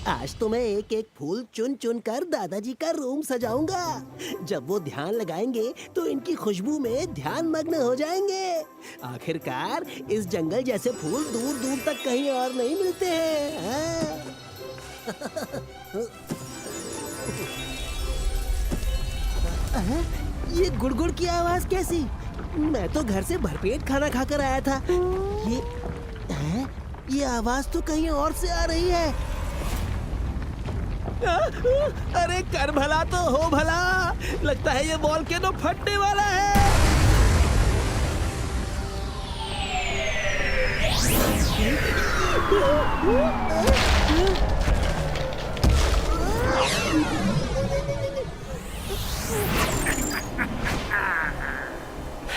आज तो मैं एक एक फूल चुन चुन कर दादाजी का रूम सजाऊंगा। जब वो ध्यान लगाएंगे तो इनकी खुशबू में ध्यान मग्न हो जाएंगे। आखिरकार इस जंगल जैसे फूल दूर दूर तक कहीं और नहीं मिलते हैं। हाँ? ये गुड़गुड़ की आवाज कैसी? मैं तो घर से भरपेट खाना खाकर आया था। ये आवाज तो कहीं और से आ रही है। अरे कर भला तो हो भला, लगता है ये वोल्केनो फटने वाला है।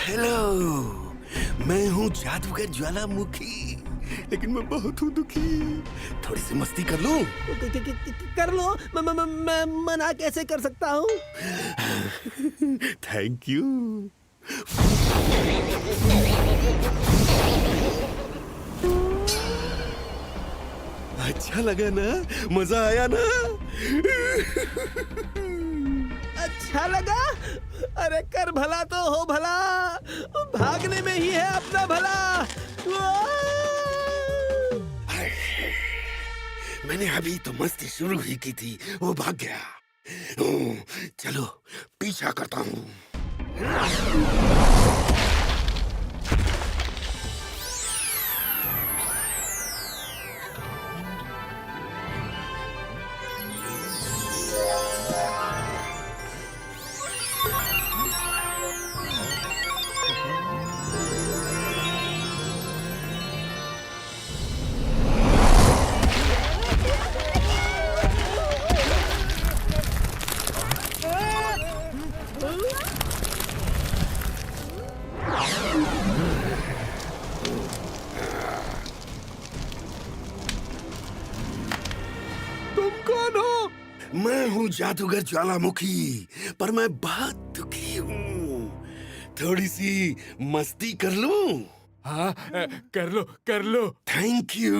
हेलो, मैं हूँ जादूगर ज्वालामुखी, लेकिन मैं बहुत हूँ दुखी। थोड़ी सी मस्ती कर लूं? कर लो। मैं मना कैसे कर सकता हूँ? Thank you. अच्छा लगा ना? मजा आया ना? अच्छा लगा? अरे कर भला तो हो भला, भागने में ही है अपना भला। मैंने अभी तो मस्ती शुरू ही की थी, वो भाग गया। चलो पीछा करता हूँ। मैं हूँ जादूगर ज्वालामुखी, पर मैं बहुत दुखी हूँ। थोड़ी सी मस्ती कर लूं? हाँ, कर लो। Thank you.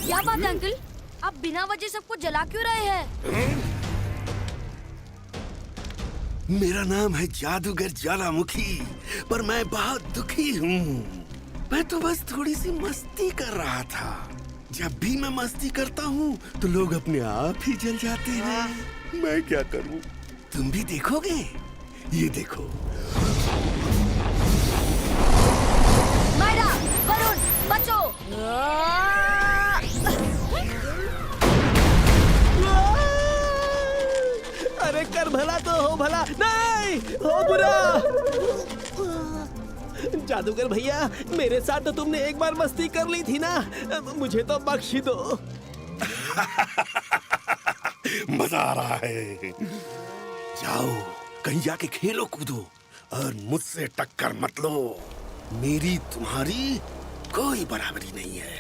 क्या बात है अंकल, आप बिना वजह सबको जला क्यों रहे हैं? मेरा नाम है जादूगर ज्वालामुखी, पर मैं बहुत दुखी हूँ। मैं तो बस थोड़ी सी मस्ती कर रहा था। जब भी मैं मस्ती करता हूँ तो लोग अपने आप ही जल जाते हैं। मैं क्या करूँ? तुम भी देखोगे? ये देखो। मायरा, वरुण, बचो! अरे कर भला तो हो भला, नहीं हो बुरा। जादूगर भैया, मेरे साथ तो तुमने एक बार मस्ती कर ली थी ना, मुझे तो बख्श दो। मजा आ रहा है। जाओ कहीं जाके खेलो कूदो और मुझसे टक्कर मत लो। मेरी तुम्हारी कोई बराबरी नहीं है।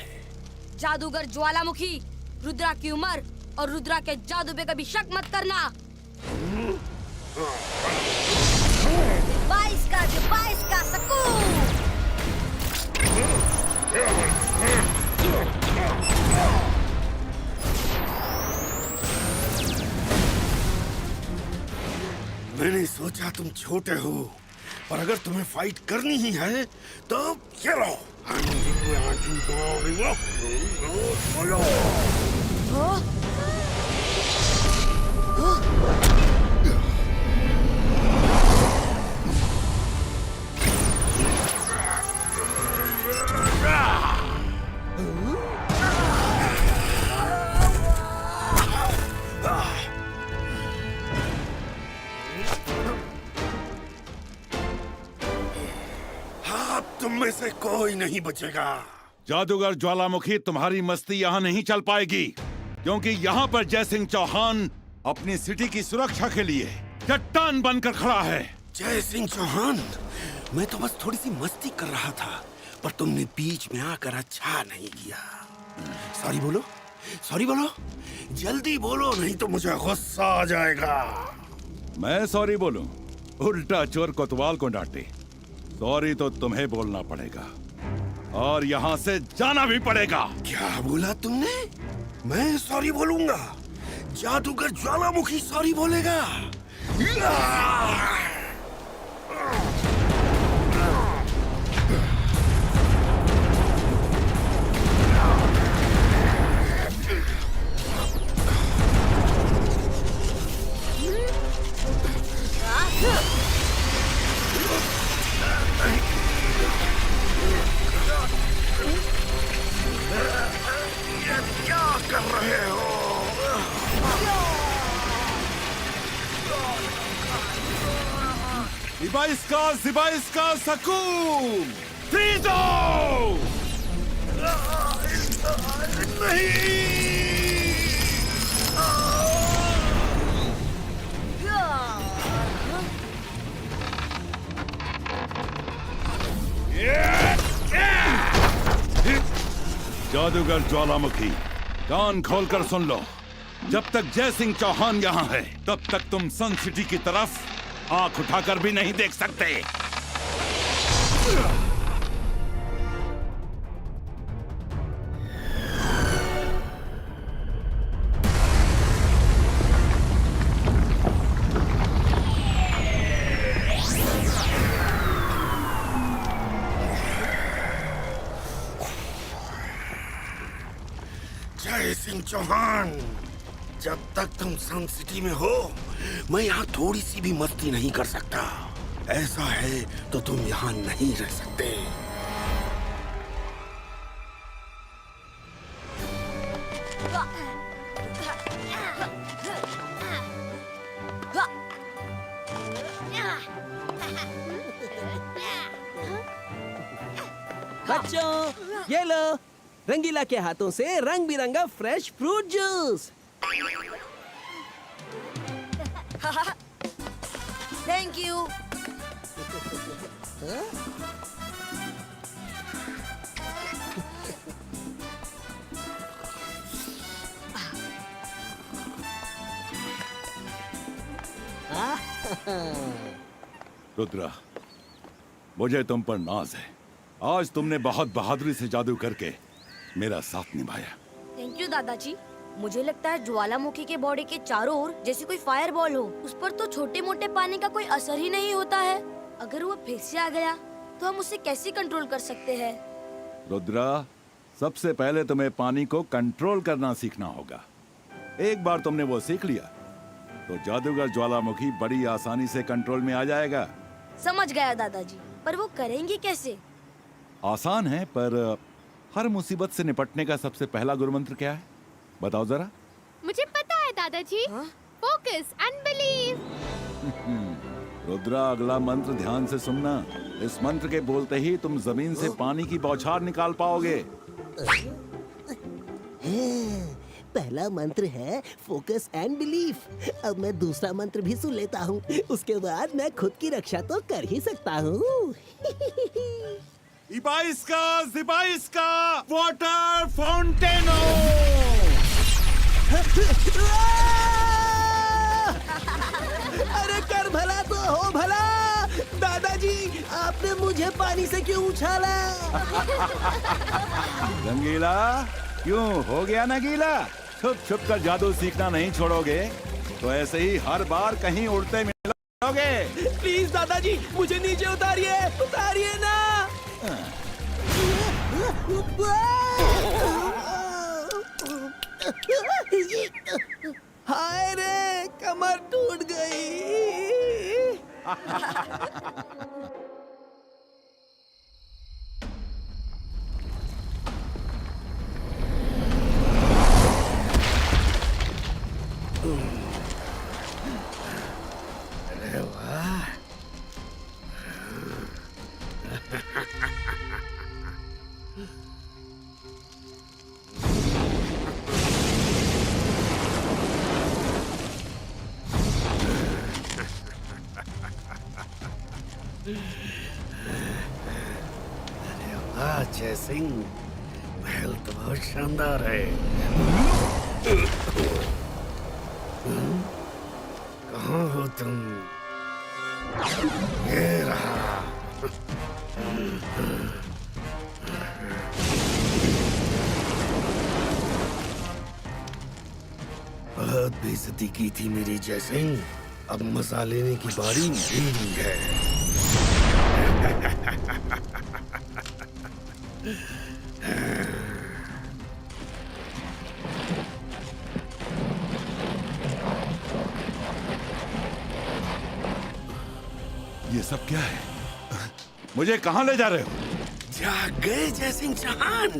जादूगर ज्वालामुखी, रुद्रा की उम्र और रुद्रा के जादू पे कभी शक मत करना। 22 का सकून। मैंने सोचा तुम छोटे हो, पर अगर तुम्हें फाइट करनी ही है तो चलो। तुम में से कोई नहीं बचेगा। जादूगर ज्वालामुखी, तुम्हारी मस्ती यहाँ नहीं चल पाएगी, क्योंकि यहाँ पर जय सिंह चौहान अपनी सिटी की सुरक्षा के लिए चट्टान बनकर खड़ा है। जय सिंह चौहान, मैं तो बस थोड़ी सी मस्ती कर रहा था, पर तुमने बीच में आकर अच्छा नहीं किया। सॉरी बोलो, सॉरी बोलो, जल्दी बोलो, नहीं तो मुझे गुस्सा आ जाएगा। मैं सॉरी बोलूं? उल्टा चोर कोतवाल को डांटे। सॉरी तो तुम्हें बोलना पड़ेगा और यहाँ से जाना भी पड़ेगा। क्या बोला तुमने? मैं सॉरी बोलूंगा? जादूगर ज्वालामुखी सॉरी बोलेगा? क्या कर रहे हो? Zibaiska Sakum! Frizo! जादूगर ज्वालामुखी, कान खोलकर सुन लो। जब तक जय सिंह चौहान यहाँ है, तब तक तुम सन सिटी की तरफ आंख उठाकर भी नहीं देख सकते। जय सिंह चौहान, जब तक तुम सन सिटी में हो, मैं यहाँ थोड़ी सी भी मस्ती नहीं कर सकता। ऐसा है तो तुम यहाँ नहीं रह सकते। बच्चों, ये लो, रंगीला के हाथों से रंग बिरंगा fresh fruit juice. Thank you. Rudra, मुझे तुम पर नाज है। आज तुमने बहुत बहादुरी से जादू करके मेरा साथ निभाया। थैंक यू दादाजी। मुझे लगता है ज्वालामुखी के बॉडी के चारों ओर जैसे कोई फायर बॉल हो, उस पर तो छोटे मोटे पानी का कोई असर ही नहीं होता है। अगर वो फिर से आ गया तो हम उसे कैसे कंट्रोल कर सकते हैं? रुद्रा, सबसे पहले तुम्हें पानी को कंट्रोल करना सीखना होगा। एक बार तुमने वो सीख लिया तो जादूगर ज्वालामुखी बड़ी आसानी से कंट्रोल में आ जाएगा। समझ गया दादाजी, पर वो करेंगे कैसे? आसान है, पर हर मुसीबत से निपटने का सबसे पहला गुरुमंत्र क्या है, बताओ जरा। मुझे पता है दादाजी। Focus and believe. रुद्रा, अगला मंत्र ध्यान से सुनना। इस मंत्र के बोलते ही तुम जमीन से पानी की बौछार निकाल पाओगे। पहला मंत्र है फोकस एंड बिलीफ। अब मैं दूसरा मंत्र भी सुन लेता हूँ, उसके बाद मैं खुद की रक्षा तो कर ही सकता हूँ। इबाइस्का, जिबाइस्का, वाटर फाउंटेनो। अरे कर भला तो हो भला। दादाजी, आपने मुझे पानी से क्यों उछाला? रंगीला, क्यों हो गया ना गीला? छुप छुप कर जादू सीखना नहीं छोड़ोगे तो ऐसे ही हर बार कहीं उड़ते मिला ओके प्लीज दादाजी मुझे नीचे उतारिए, उतारिए ना। हाय रे, कमर टूट गई। वाह जय सिंह, महल तो बहुत शानदार है। कहाँ हो तुम? ये रहा। बहुत बेइज्जती की थी मेरी जय सिंह, अब मजा लेने की बारी मेरी है। ये सब क्या है? मुझे कहाँ ले जा रहे हो? जाग गए जय सिंह चौहान।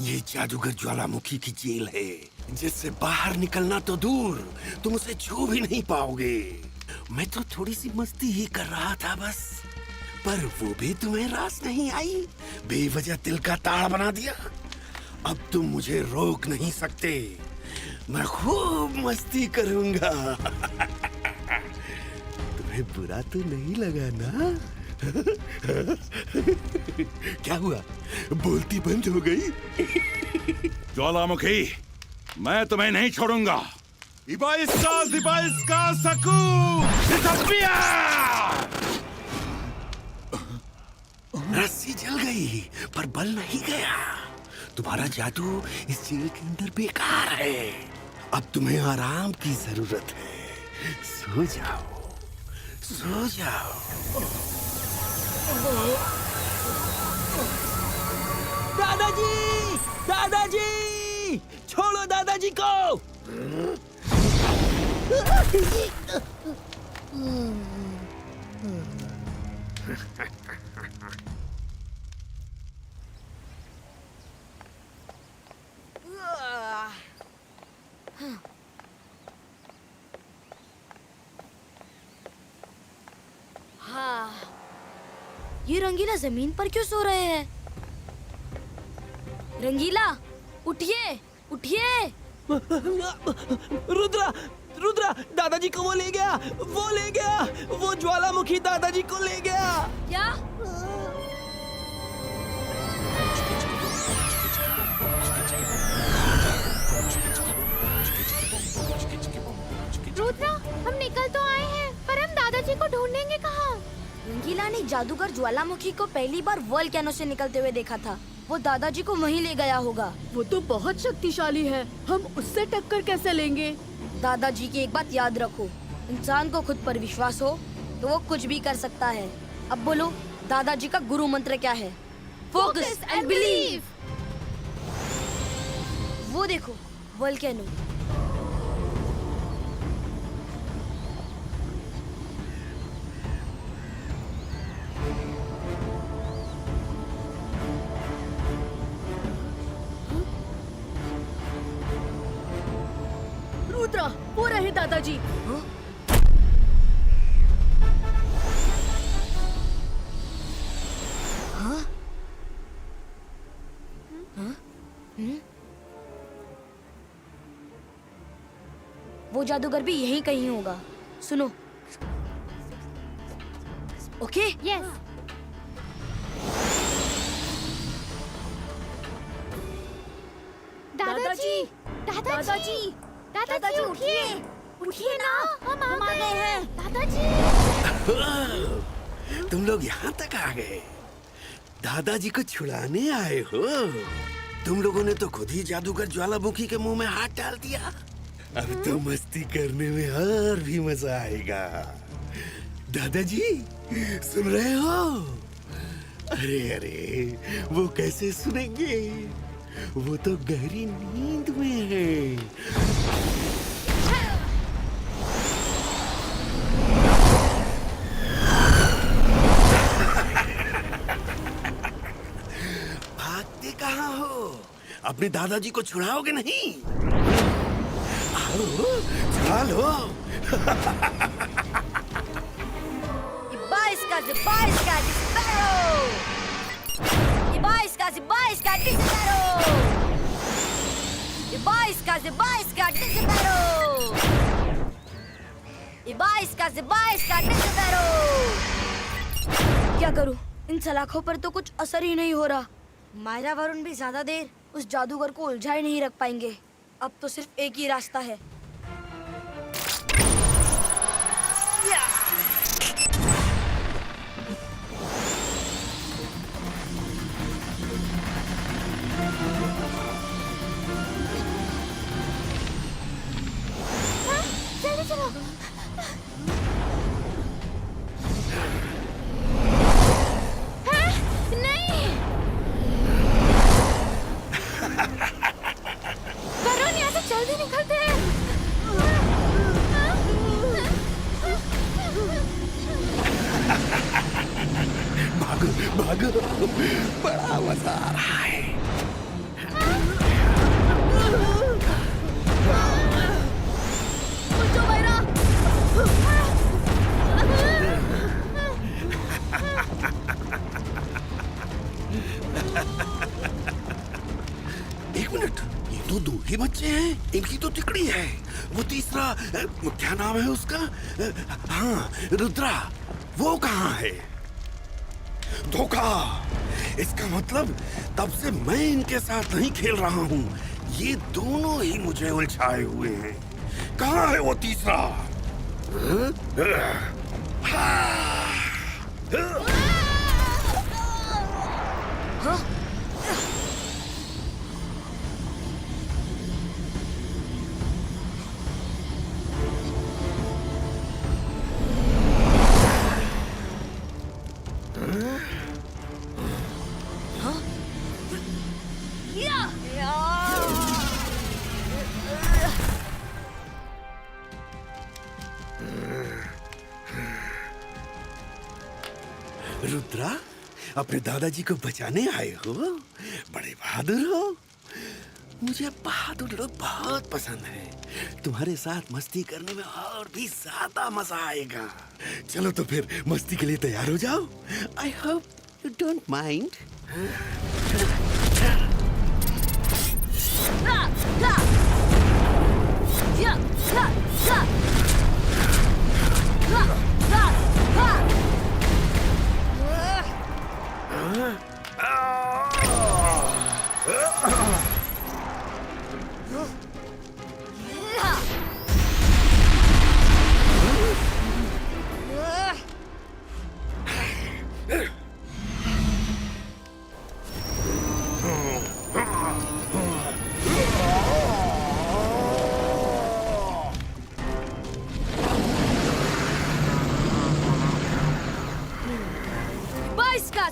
ये जादूगर ज्वालामुखी की जेल है, जिससे बाहर निकलना तो दूर, तुम उसे छू भी नहीं पाओगे। मैं तो थोड़ी सी मस्ती ही कर रहा था बस, पर वो भी तुम्हें रास नहीं आई। बेवजह दिल का ताड़ बना दिया। अब तुम मुझे रोक नहीं सकते, मैं खूब मस्ती करूंगा। तुम्हें बुरा तो नहीं लगा ना? क्या हुआ, बोलती बंद हो गई? ज्वालामुखी, मैं तुम्हें नहीं छोड़ूंगा। इबाइस्का सकू disappear! रस्सी जल गई पर बल नहीं गया। तुम्हारा जादू इस जेल के अंदर बेकार है। अब तुम्हें आराम की जरूरत है। सो जाओ, सो जाओ। दादाजी, दादाजी, छोड़ो दादाजी को। हाँ, ये रंगीला जमीन पर क्यों सो रहे हैं? रंगीला, उठिए, उठिए। रुद्रा, रुद्रा, दादाजी को वो ले गया, वो ले गया, वो ज्वालामुखी दादाजी को ले गया। क्या? रुद्रा, हम निकल तो आए हैं, पर हम दादाजी को ढूंढेंगे कहाँ? रंगीला ने जादूगर ज्वालामुखी को पहली बार वोल्केनो से निकलते हुए देखा था। वो दादाजी को वहीं ले गया होगा। वो तो बहुत शक्तिशाली है, हम उससे टक्कर कैसे लेंगे? दादाजी की एक बात याद रखो, इंसान को खुद पर विश्वास हो तो वो कुछ भी कर सकता है। अब बोलो, दादाजी का गुरु मंत्र क्या है? Focus and believe. वो देखो, वोल्केनो। रुद्रा, वो रहे दादाजी। वो जादूगर भी यहीं कहीं होगा। सुनो। ओके? यस। दादाजी, दादाजी, दादाजी उठिए, उठिए ना, हम आ गए हैं। दादाजी, तुम लोग यहाँ तक आ गए। दादाजी को छुड़ाने आए हो? तुम लोगों ने तो खुद ही जादूगर ज्वालामुखी के मुंह में हाथ डाल दिया। अब तो मस्ती करने में और भी मजा आएगा। दादाजी सुन रहे हो? अरे अरे वो कैसे सुनेंगे, वो तो गहरी नींद में है। भागते कहाँ हो? अपने दादाजी को छुड़ाओगे नहीं? आओ छुड़ा लो। Ibaiska, Zibaiska, Disparo! Ibaiska, Zibaiska, Disparo! Ibaiska, Zibaiska, Disparo! Ibaiska, Zibaiska, Disparo! क्या करूं? इन सलाखों पर तो कुछ असर ही नहीं हो रहा। मायरा वरुण भी ज्यादा देर उस जादूगर को उलझाए नहीं रख पाएंगे। अब तो सिर्फ एक ही रास्ता है। जल्दी चलो। हाँ, नहीं। वरुण यहाँ से जल्दी निकलते हैं। भागो भागो, बड़ा मजा आ रहा है। उठो मायरा। एक मिनट, ये तो दो ही बच्चे हैं। इनकी तो तिकड़ी है। वो तीसरा क्या नाम है उसका? हाँ रुद्रा, वो कहाँ है? धोखा। इसका मतलब तब से मैं इनके साथ नहीं खेल रहा हूँ। ये दोनों ही मुझे उलझाए हुए हैं। कहाँ है वो तीसरा? रुद्रा, अपने दादाजी को बचाने आए हो? बड़े बहादुर हो। मुझे बहादुर लोग बहुत पसंद है। तुम्हारे साथ मस्ती करने में और भी ज्यादा मजा आएगा। चलो तो फिर मस्ती के लिए तैयार हो जाओ। I hope you don't mind.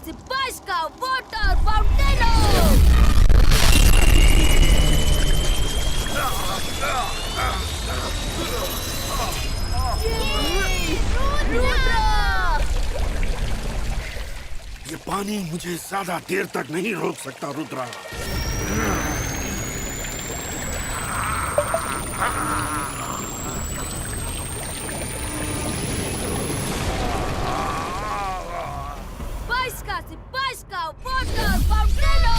Zibaiska, water volcano! ये पानी मुझे ज्यादा देर तक नहीं रोक सकता रुद्रा। Zibaiska, water volcano!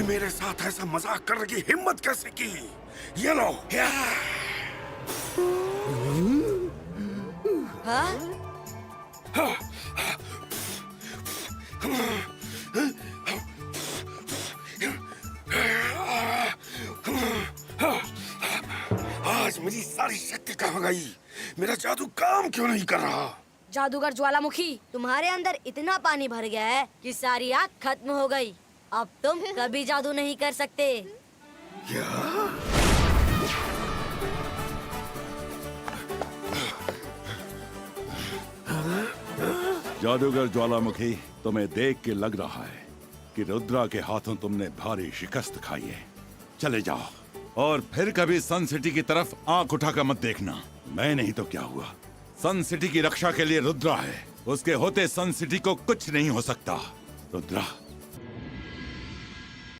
मेरे साथ ऐसा मजाक करने की हिम्मत कैसे की? ये लो। हाँ? आज मेरी सारी शक्ति कहाँ गई? मेरा जादू काम क्यों नहीं कर रहा? जादूगर ज्वालामुखी, तुम्हारे अंदर इतना पानी भर गया है कि सारी आग खत्म हो गई। अब तुम कभी जादू नहीं कर सकते। जादूगर ज्वालामुखी, तुम्हें देख के लग रहा है कि रुद्रा के हाथों तुमने भारी शिकस्त खाई है। चले जाओ और फिर कभी सन सिटी की तरफ आंख उठाकर मत देखना। मैं नहीं तो क्या हुआ, सन सिटी की रक्षा के लिए रुद्रा है। उसके होते सन सिटी को कुछ नहीं हो सकता। रुद्रा,